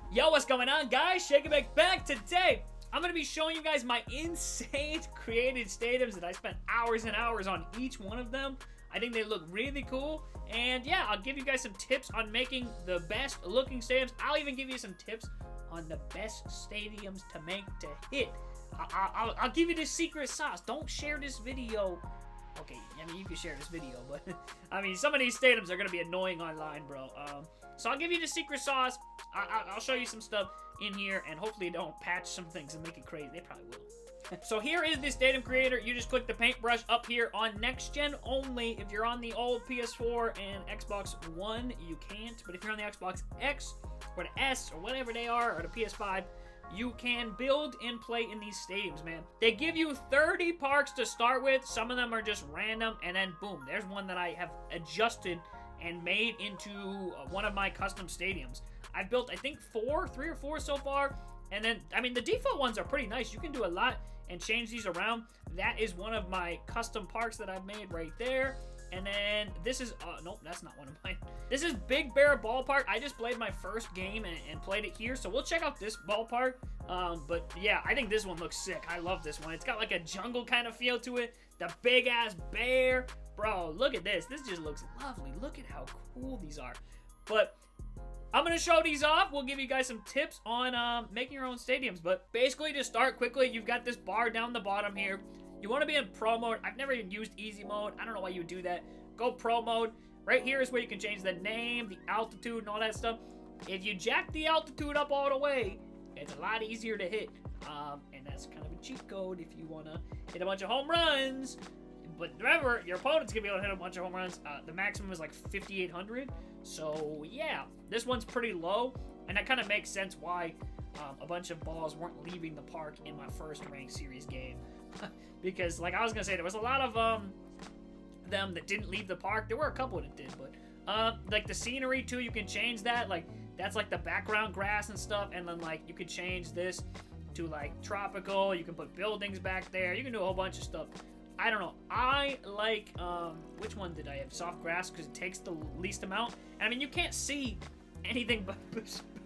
Yo, what's going on, guys? Shake it back. Today, I'm going to be showing you guys my insane created stadiums that I spent hours and hours on each one of them. I think they look really cool. And yeah, I'll give you guys some tips on making the best looking stadiums. I'll even give you some tips on the best stadiums to make to hit. I'll give you the secret sauce. Don't share this video. Okay, I mean, you can share this video, but I mean, some of these stadiums are going to be annoying online, bro. So I'll give you the secret sauce. I'll show you some stuff in here, and hopefully they don't patch some things and make it crazy. They probably will. So here is the stadium creator. You just click the paintbrush up here on next gen only. If you're on the old PS4 and Xbox One, you can't. But if you're on the Xbox X or the S or whatever they are, or the PS5, you can build and play in these stadiums, man. They give you 30 parks to start with. Some of them are just random, and then boom, there's one that I have adjusted and made into one of my custom stadiums. I've built, I think, 3 or 4 so far. And then, I mean, the default ones are pretty nice. You can do a lot and change these around. That is one of my custom parks that I've made right there. And then this is, nope, that's not one of mine. This is Big Bear Ballpark. I just played my first game and played it here. So we'll check out this ballpark. But yeah, I think this one looks sick. I love this one. It's got like a jungle kind of feel to it. The big ass bear. Bro, look at this. This just looks lovely. Look at how cool these are. But I'm going to show these off. We'll give you guys some tips on making your own stadiums. But basically, to start quickly, you've got this bar down the bottom here. You want to be in pro mode. I've never even used easy mode. I don't know why you would do that. Go pro mode. Right here is where you can change the name, the altitude, and all that stuff. If you jack the altitude up all the way, it's a lot easier to hit. And that's kind of a cheat code if you want to hit a bunch of home runs. But remember, your opponent's going to be able to hit a bunch of home runs. The maximum is like 5,800. So, yeah, this one's pretty low. And that kind of makes sense why a bunch of balls weren't leaving the park in my first ranked series game. Because, like I was going to say, there was a lot of them that didn't leave the park. There were a couple that did, but like the scenery, too, you can change that. Like, that's like the background grass and stuff. And then, like, you could change this to, like, tropical. You can put buildings back there. You can do a whole bunch of stuff. I don't know. I like, which one did I have? Soft grass, because it takes the least amount. And, I mean, you can't see anything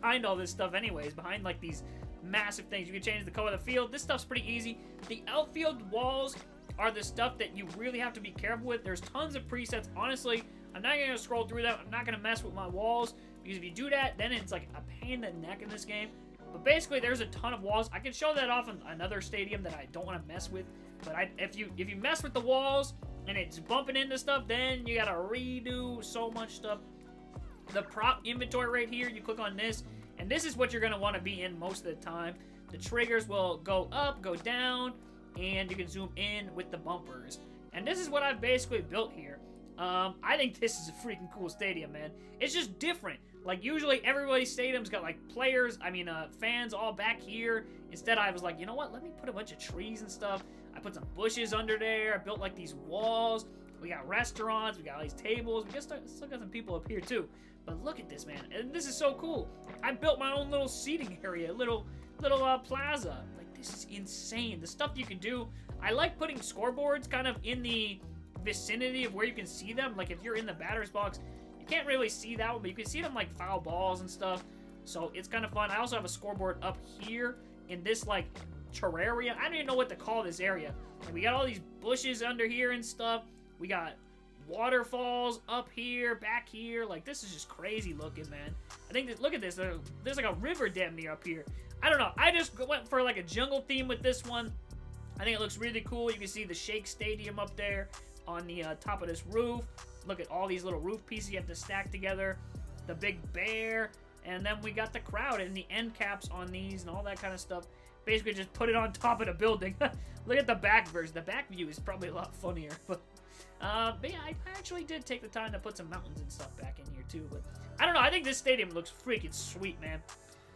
behind all this stuff anyways, behind, like, these massive things. You can change the color of the field. This stuff's pretty easy. The outfield walls are the stuff that you really have to be careful with. There's tons of presets. Honestly, I'm not going to scroll through them. I'm not going to mess with my walls, because if you do that, then it's, like, a pain in the neck in this game. But basically, there's a ton of walls. I can show that off in another stadium that I don't want to mess with. But if you mess with the walls and it's bumping into stuff, then you gotta redo so much stuff. The prop inventory right here, you click on this, and this is what you're gonna want to be in most of the time. The triggers will go up, go down, and you can zoom in with the bumpers. And this is what I've basically built here. I think this is a freaking cool stadium, man. It's just different. Like, usually everybody's stadium's got, like, fans all back here. Instead, I was like, you know what? Let me put a bunch of trees and stuff. I put some bushes under there. I built, like, these walls. We got restaurants. We got all these tables. We still got some people up here, too. But look at this, man. And this is so cool. I built my own little seating area, little plaza. Like, this is insane. The stuff you can do. I like putting scoreboards kind of in the vicinity of where you can see them. Like, if you're in the batter's box, you can't really see that one, but you can see them, like, foul balls and stuff. So it's kind of fun. I also have a scoreboard up here in this, like, terrarium. I don't even know what to call this area. And we got all these bushes under here and stuff. We got waterfalls up here, back here. Like, this is just crazy looking, man. I think that, look at this. There's like a river damn near up here. I don't know. I just went for like a jungle theme with this one. I think it looks really cool. You can see the Shake Stadium up there on the top of this roof. Look at all these little roof pieces you have to stack together. The big bear. And then we got the crowd and the end caps on these and all that kind of stuff. Basically, just put it on top of the building. Look at the back version. The back view is probably a lot funnier. But yeah, I actually did take the time to put some mountains and stuff back in here, too. But I don't know. I think this stadium looks freaking sweet, man.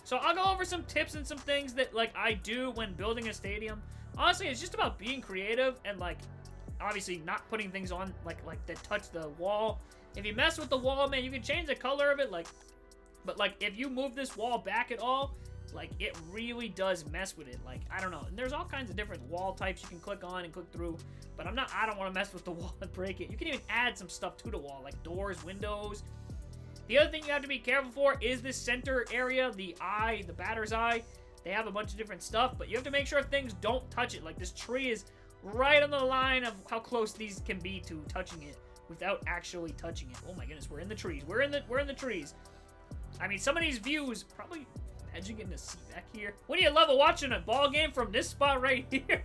So I'll go over some tips and some things that, like, I do when building a stadium. Honestly, it's just about being creative and, like, obviously not putting things on, like that touch the wall. If you mess with the wall, man, you can change the color of it, like, but, like, if you move this wall back at all, like, it really does mess with it. Like, I don't know. And there's all kinds of different wall types you can click on and click through. But I don't want to mess with the wall and break it. You can even add some stuff to the wall, like doors, windows. The other thing you have to be careful for is this center area, the eye, the batter's eye. They have a bunch of different stuff, but you have to make sure things don't touch it. Like this tree is right on the line of how close these can be to touching it without actually touching it. Oh my goodness, we're in the trees. We're in the trees. I mean, some of these views, probably imagine getting a seat back here. Wouldn't you love watching a ball game from this spot right here?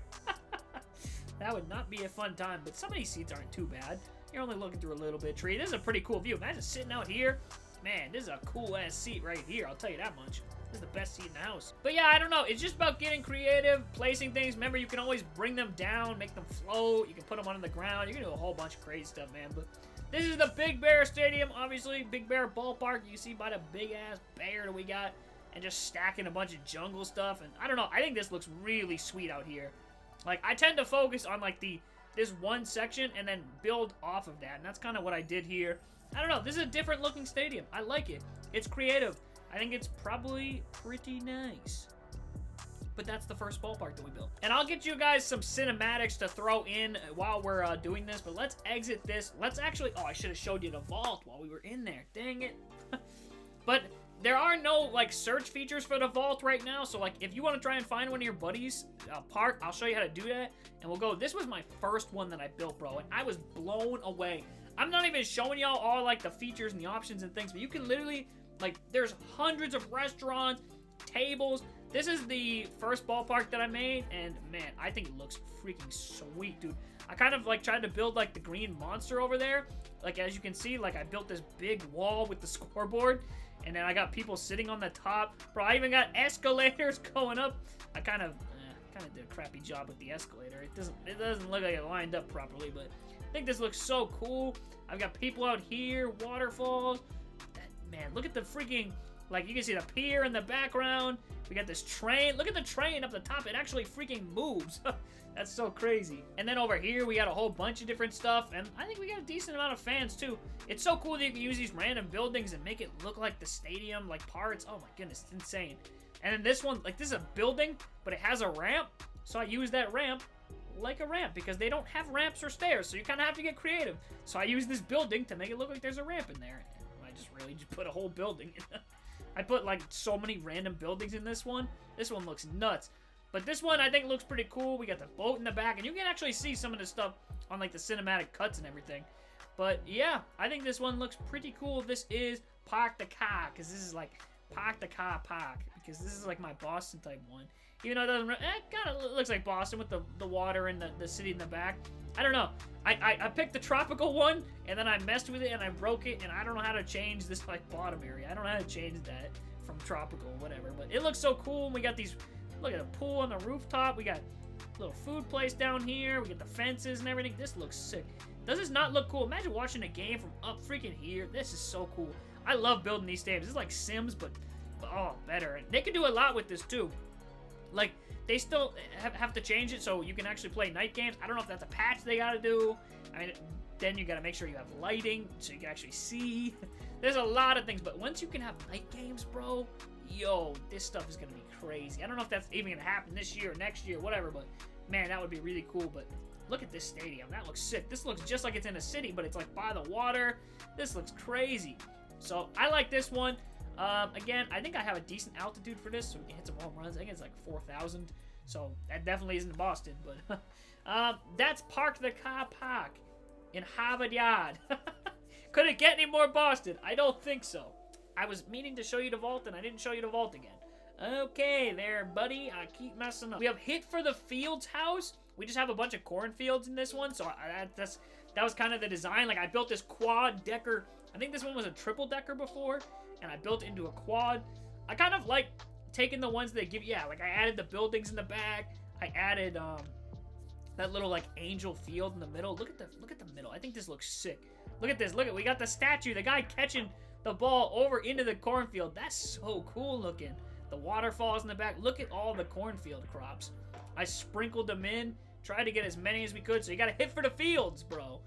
That would not be a fun time, but some of these seats aren't too bad. You're only looking through a little bit of tree. This is a pretty cool view. Imagine sitting out here. Man, this is a cool-ass seat right here. I'll tell you that much. This is the best seat in the house. But yeah, I don't know. It's just about getting creative, placing things. Remember, you can always bring them down, make them float. You can put them on the ground. You can do a whole bunch of crazy stuff, man. But this is the Big Bear Stadium, obviously. Big Bear Ballpark. You see by the big-ass bear that we got. And just stacking a bunch of jungle stuff. And I don't know. I think this looks really sweet out here. Like, I tend to focus on, like, this one section and then build off of that. And that's kind of what I did here. I don't know. This is a different looking stadium. I like it. It's creative. I think it's probably pretty nice. But that's the first ballpark that we built. And I'll get you guys some cinematics to throw in while we're doing this. But let's exit this. Let's actually... Oh, I should have showed you the vault while we were in there. Dang it. But there are no, like, search features for the vault right now. So, like, if you want to try and find one of your buddies' park, I'll show you how to do that. And we'll go... This was my first one that I built, bro. And I was blown away. I'm not even showing y'all all, like, the features and the options and things. But you can literally... Like, there's hundreds of restaurants, tables. This is the first ballpark that I made, and man, I think it looks freaking sweet, dude. I kind of, like, tried to build, like, the green monster over there. Like, as you can see, like, I built this big wall with the scoreboard, and then I got people sitting on the top. Bro, I even got escalators going up. I kind of did a crappy job with the escalator. It doesn't look like it lined up properly, but I think this looks so cool. I've got people out here, waterfalls. Man, look at the freaking, like, you can see the pier in the background. We got this train. Look at the train up the top. It actually freaking moves. That's so crazy. And then over here, we got a whole bunch of different stuff. And I think we got a decent amount of fans, too. It's so cool that you can use these random buildings and make it look like the stadium, like parts. Oh, my goodness. It's insane. And then this one, like, this is a building, but it has a ramp. So I use that ramp like a ramp because they don't have ramps or stairs. So you kind of have to get creative. So I use this building to make it look like there's a ramp in there. Just put a whole building in. I put like so many random buildings in this one. This one looks nuts. But this one I think looks pretty cool. We got the boat in the back, and you can actually see some of the stuff on like the cinematic cuts and everything. But yeah, I think this one looks pretty cool. This is Park the Car, because this is like Park the Car Park, because this is like my Boston type one. Even though it doesn't, it kind of looks like Boston with the water and the city in the back. I don't know. I picked the tropical one, and then I messed with it, and I broke it, and I don't know how to change this, like, bottom area. I don't know how to change that from tropical, whatever. But it looks so cool, and we got these, look at the pool on the rooftop. We got a little food place down here. We got the fences and everything. This looks sick. Does this not look cool? Imagine watching a game from up freaking here. This is so cool. I love building these stadiums. This is like Sims, but oh, better. And they can do a lot with this, too. Like, they still have to change it so you can actually play night games. I don't know if that's a patch they gotta do. I mean, then you gotta make sure you have lighting so you can actually see. There's a lot of things, but once you can have night games, bro, yo, this stuff is gonna be crazy. I don't know if that's even gonna happen this year or next year, whatever, but man, that would be really cool. But look at this stadium. That looks sick. This looks just like it's in a city, but it's like by the water. This looks crazy. So I like this one. Again, I think I have a decent altitude for this, so we can hit some home runs. I think it's like 4,000, so that definitely isn't Boston, but that's Park the Car Park in Harvard Yard. Could it get any more Boston? I don't think so. I was meaning to show you the vault, and I didn't show you the vault again. Okay, there, buddy. I keep messing up. We have Hit for the Fields house. We just have a bunch of cornfields in this one, so that was kind of the design. Like, I built this quad-decker. I think this one was a triple-decker before, and I built it into a quad. I kind of like taking the ones they give you. Yeah, like I added the buildings in the back. I added that little like angel field in the middle. Look at the middle. I think this looks sick. Look at this. Look at, we got the statue, the guy catching the ball over into the cornfield. That's so cool looking. The waterfalls in the back. Look at all the cornfield crops. I sprinkled them in. Tried to get as many as we could. So you got to hit for the fields, bro.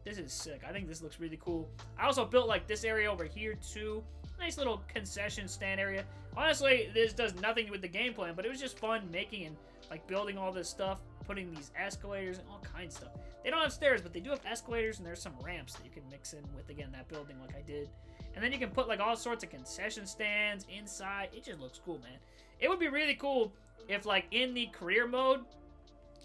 This is sick. I think this looks really cool. I also built like this area over here too. Nice little concession stand area. Honestly, this does nothing with the game plan, but it was just fun making and like building all this stuff, putting these escalators and all kinds of stuff. They don't have stairs, but they do have escalators, and there's some ramps that you can mix in with, again, that building like I did. And then you can put like all sorts of concession stands inside. It just looks cool, man. It would be really cool if like in the career mode,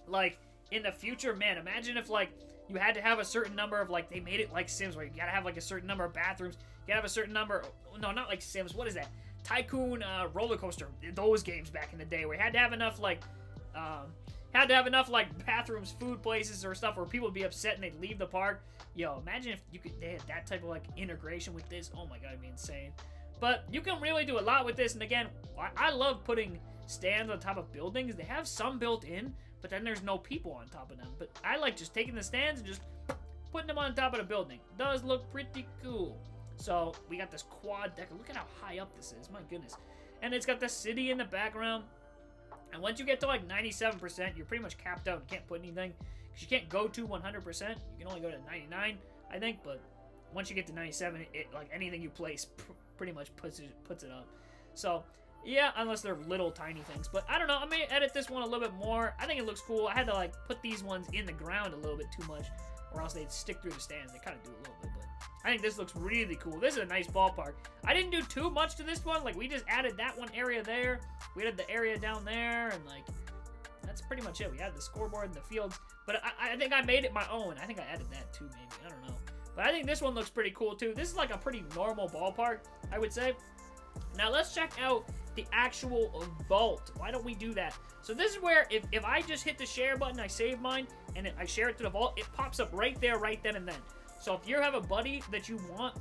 like in the future, man, imagine if like you had to have a certain number of like, they made it like Sims where you gotta have like a certain number of bathrooms. You gotta have a certain number, no, not like Sims, what is that? Tycoon roller coaster, those games back in the day where you had to have enough like, bathrooms, food places or stuff where people would be upset and they'd leave the park. Yo, imagine if they had that type of like integration with this. Oh my god, it'd be insane. But you can really do a lot with this. And again, I love putting stands on top of buildings. They have some built in, but then there's no people on top of them. But I like just taking the stands and just putting them on top of the building. Does look pretty cool. So we got this quad deck. Look at how high up this is. My goodness. And it's got the city in the background. And once you get to like 97%, you're pretty much capped out. You can't put anything. Because you can't go to 100%. You can only go to 99, I think. But once you get to 97, like anything you place pretty much puts it up. So, yeah, unless they're little tiny things. But I don't know. I may edit this one a little bit more. I think it looks cool. I had to like put these ones in the ground a little bit too much. Or else they'd stick through the stands. They kind of do a little bit. But I think this looks really cool. This is a nice ballpark. I didn't do too much to this one. Like, we just added that one area there. We added the area down there. And, like, that's pretty much it. We added the scoreboard and the fields. But I think I made it my own. I think I added that, too, maybe. I don't know. But I think this one looks pretty cool, too. This is, like, a pretty normal ballpark, I would say. Now, let's check out the actual vault. Why don't we do that? So this is where, if I just hit the share button, I save mine, and I share it to the vault, it pops up right there, right then and then. So if you have a buddy that you want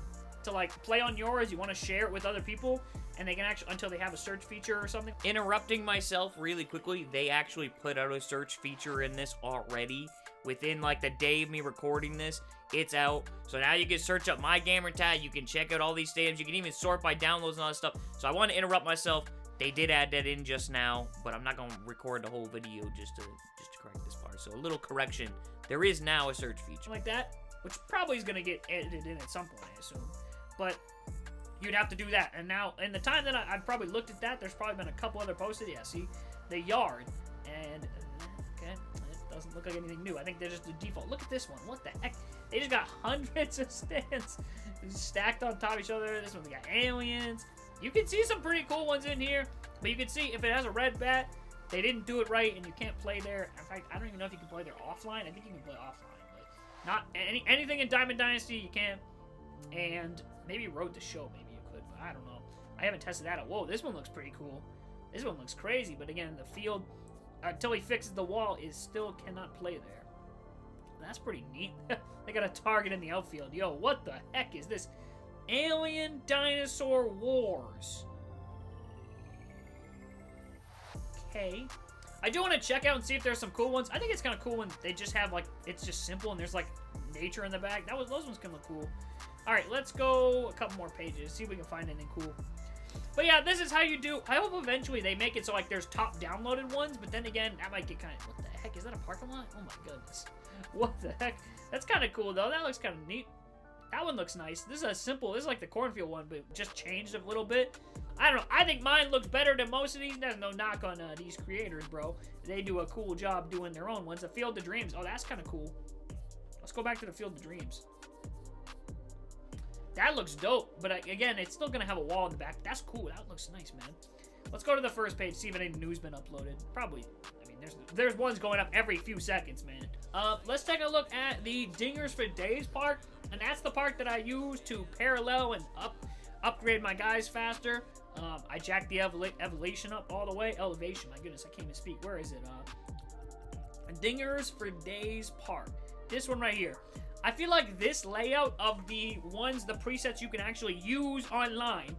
to like play on yours, you want to share it with other people, and they can actually, until they have a search feature or something. Interrupting myself really quickly, they actually put out a search feature in this already. Within like the day of me recording this, it's out. So now you can search up my gamer tag, you can check out all these stadiums, you can even sort by downloads and all that stuff. So I want to interrupt myself. They did add that in just now, but I'm not going to record the whole video just to correct this part. So a little correction. There is now a search feature. Like that, which probably is going to get edited in at some point, I assume. But you'd have to do that. And now, in the time that I've probably looked at that, there's probably been a couple other posted. Yeah, see? The yard. And, okay, it doesn't look like anything new. I think they're just the default. Look at this one. What the heck? They just got hundreds of stands stacked on top of each other. This one's got aliens. You can see some pretty cool ones in here, but you can see if it has a red bat, they didn't do it right, and you can't play there. In fact, I don't even know if you can play there offline. I think you can play offline, but not anything in Diamond Dynasty you can. And maybe Road to Show, maybe you could, but I don't know. I haven't tested that out. Whoa, this one looks pretty cool. This one looks crazy, but again, the field, until he fixes the wall, is still cannot play there. That's pretty neat. They got a target in the outfield. Yo, what the heck is this? Alien Dinosaur Wars. Okay. I do want to check out and see if there's some cool ones. I think it's kind of cool when they just have, like, it's just simple and there's, like, nature in the back. Those ones can look cool. All right, let's go a couple more pages, see if we can find anything cool. But yeah, this is how you do. I hope eventually they make it so, like, there's top downloaded ones, but then again, that might get kind of, what the heck? Is that a parking lot? Oh my goodness. What the heck? That's kind of cool, though. That looks kind of neat. That one looks nice. This is a simple, this is like the cornfield one, but just changed a little bit. I don't know. I think mine looks better than most of these. There's no knock on these creators, bro. They do a cool job doing their own ones. The Field of Dreams. Oh, that's kind of cool. Let's go back to the Field of Dreams. That looks dope, but again, it's still going to have a wall in the back. That's cool. That looks nice, man. Let's go to the first page, see if any news been uploaded. Probably, I mean, there's ones going up every few seconds, man. Let's take a look at the Dingers for Days park, and that's the park that I use to parallel and upgrade my guys faster. I jacked the elevation up all the way. Elevation, my goodness, I can't even speak. Where is it? Dingers for Days park. This one right here. I feel like this layout of the presets you can actually use online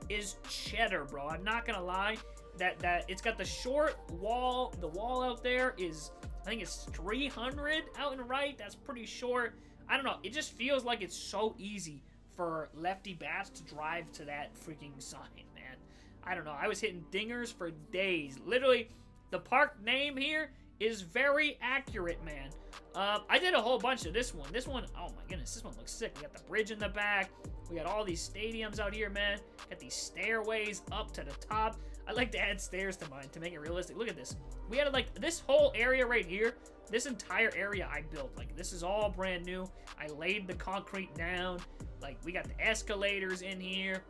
is cheddar, bro. I'm not gonna lie. That it's got the short wall. The wall out there is, I think it's 300 out and right. That's pretty short. I don't know. It just feels like it's so easy for lefty bats to drive to that freaking sign, man. I don't know. I was hitting dingers for days. Literally, the park name here is very accurate, man. I did a whole bunch of this one. This one, oh my goodness, this one looks sick. We got the bridge in the back. We got all these stadiums out here, man. Got these stairways up to the top. I like to add stairs to mine to make it realistic. Look at this. We had like this whole area right here. This entire area I built. Like, this is all brand new. I laid the concrete down. Like, we got the escalators in here.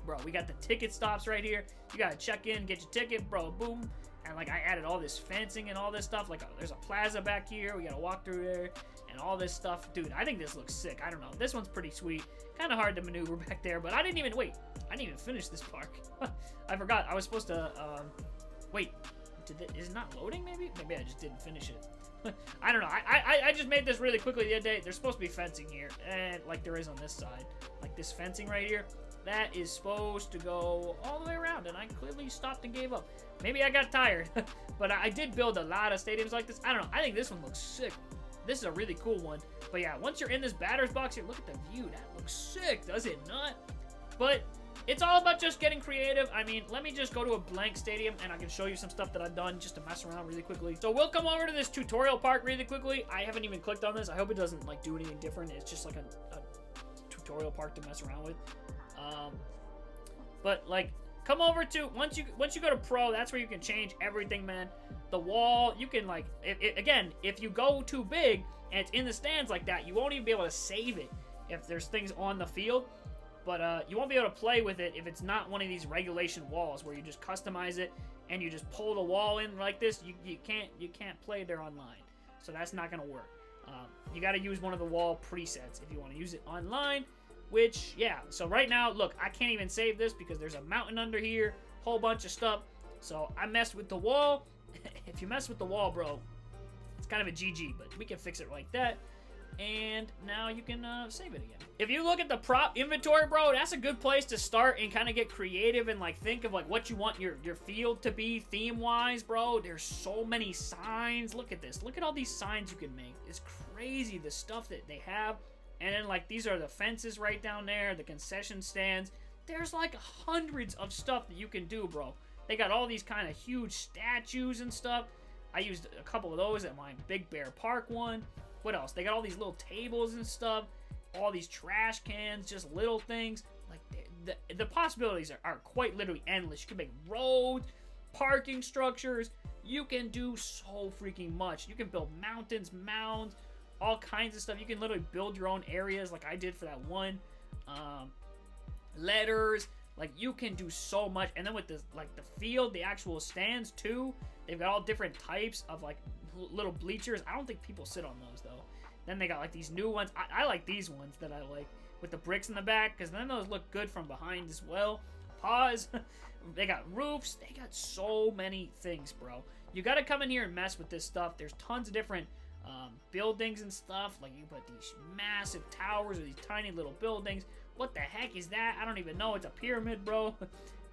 Bro, we got the ticket stops right here. You gotta check in, get your ticket, bro, boom. And like, I added all this fencing and all this stuff. Like, there's a plaza back here. We gotta walk through there and all this stuff. Dude, I think this looks sick. I don't know. This one's pretty sweet. Kind of hard to maneuver back there, but I didn't even finish this park. I forgot. I was supposed to, wait. Is it not loading, maybe? Maybe I just didn't finish it. I don't know. I just made this really quickly the other day. There's supposed to be fencing here, and like there is on this side. Like this fencing right here, that is supposed to go all the way around, and I clearly stopped and gave up. Maybe I got tired, but I did build a lot of stadiums like this. I don't know. I think this one looks sick. This is a really cool one. But yeah, once you're in this batter's box here, look at the view. That looks sick, does it not? But it's all about just getting creative. I mean, let me just go to a blank stadium and I can show you some stuff that I've done just to mess around really quickly. So we'll come over to this tutorial park really quickly. I haven't even clicked on this. I hope it doesn't like do anything different. It's just like a tutorial park to mess around with. But like, come over to once you go to pro, that's where you can change everything, man. The wall, you can like, again, if you go too big and it's in the stands like that, you won't even be able to save it if there's things on the field. But you won't be able to play with it if it's not one of these regulation walls where you just customize it and you just pull the wall in like this. You can't play there online, so that's not gonna work. You got to use one of the wall presets if you want to use it online. Which, yeah, so right now, look, I can't even save this because there's a mountain under here, whole bunch of stuff. So I messed with the wall. If you mess with the wall, bro, it's kind of a GG, but we can fix it like that. And now you can save it again. If you look at the prop inventory, bro, that's a good place to start and kind of get creative and like think of like what you want your field to be theme-wise, bro. There's so many signs. Look at this. Look at all these signs you can make. It's crazy the stuff that they have. And then, like, these are the fences right down there, the concession stands. There's, like, hundreds of stuff that you can do, bro. They got all these kind of huge statues and stuff. I used a couple of those at my Big Bear Park one. What else? They got all these little tables and stuff. All these trash cans, just little things. Like, the possibilities are quite literally endless. You can make roads, parking structures. You can do so freaking much. You can build mountains, mounds, all kinds of stuff. You can literally build your own areas like I did for that one. Letters. Like, you can do so much. And then with this, like, the field, the actual stands, too. They've got all different types of, like, little bleachers. I don't think people sit on those, though. Then they got, like, these new ones. I like these ones that I like with the bricks in the back, because then those look good from behind as well. Pause. They got roofs. They got so many things, bro. You got to come in here and mess with this stuff. There's tons of different buildings and stuff. Like, you put these massive towers or these tiny little buildings. What the heck is that? I don't even know. It's a pyramid, bro.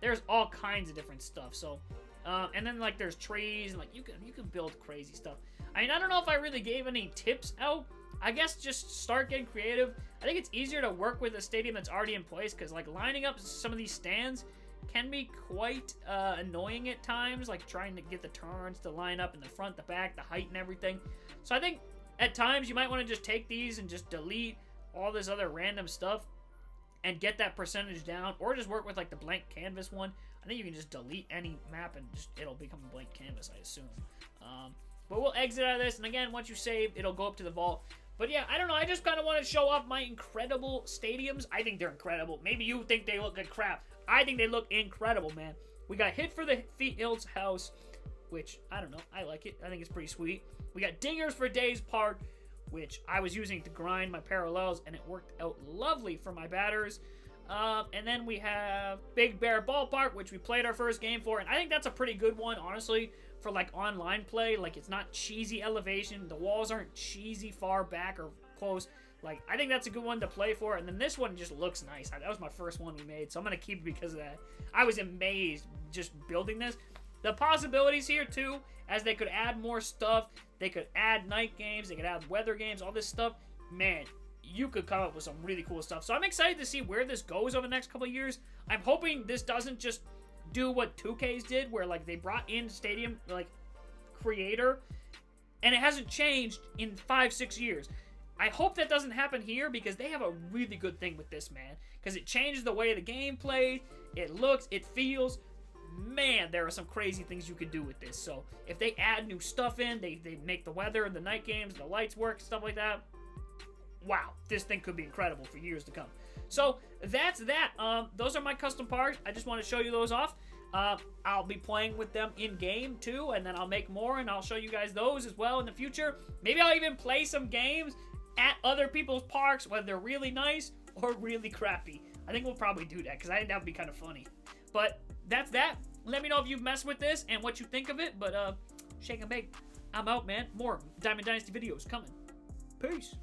There's all kinds of different stuff. So, and then like there's trees and like you can build crazy stuff. I mean, I don't know if I really gave any tips out. I guess just start getting creative. I think it's easier to work with a stadium that's already in place because like lining up some of these stands can be quite annoying at times, like trying to get the turns to line up in the front, the back, the height, and everything. So I think at times you might want to just take these and just delete all this other random stuff and get that percentage down, or just work with like the blank canvas one. I think you can just delete any map and just it'll become a blank canvas, I assume. But we'll exit out of this, and again, once you save, it'll go up to the vault. But yeah, I don't know, I just kind of want to show off my incredible stadiums. I think they're incredible. Maybe you think they look like crap. I think they look incredible, man. We got Hit for the Fields House, which, I don't know, I like it. I think it's pretty sweet. We got Dingers for Days Park, which I was using to grind my parallels, and it worked out lovely for my batters. And then we have Big Bear Ballpark, which we played our first game for, and I think that's a pretty good one, honestly, for like online play. Like, it's not cheesy elevation, the walls aren't cheesy far back or close. Like, I think that's a good one to play for. And then this one just looks nice. That was my first one we made, so I'm gonna keep it because of that. I was amazed just building this. The possibilities here too, as they could add more stuff, they could add night games, they could add weather games, all this stuff. Man, you could come up with some really cool stuff. So I'm excited to see where this goes over the next couple of years. I'm hoping this doesn't just do what 2K's did, where like they brought in stadium like creator and it hasn't changed in 5-6 years. I hope that doesn't happen here because they have a really good thing with this, man. Because it changes the way the game plays, it looks, it feels. man, there are some crazy things you can do with this. So if they add new stuff in, they make the weather, the night games, the lights work, stuff like that. Wow, this thing could be incredible for years to come. So that's that. Those are my custom parks. I just want to show you those off. I'll be playing with them in game too, and then I'll make more and I'll show you guys those as well in the future. Maybe I'll even play some games at other people's parks, whether they're really nice or really crappy. I think we'll probably do that because I think that would be kind of funny. But that's that. Let me know if you've messed with this and what you think of it. But shake and bake. I'm out, man. More Diamond Dynasty videos coming. Peace.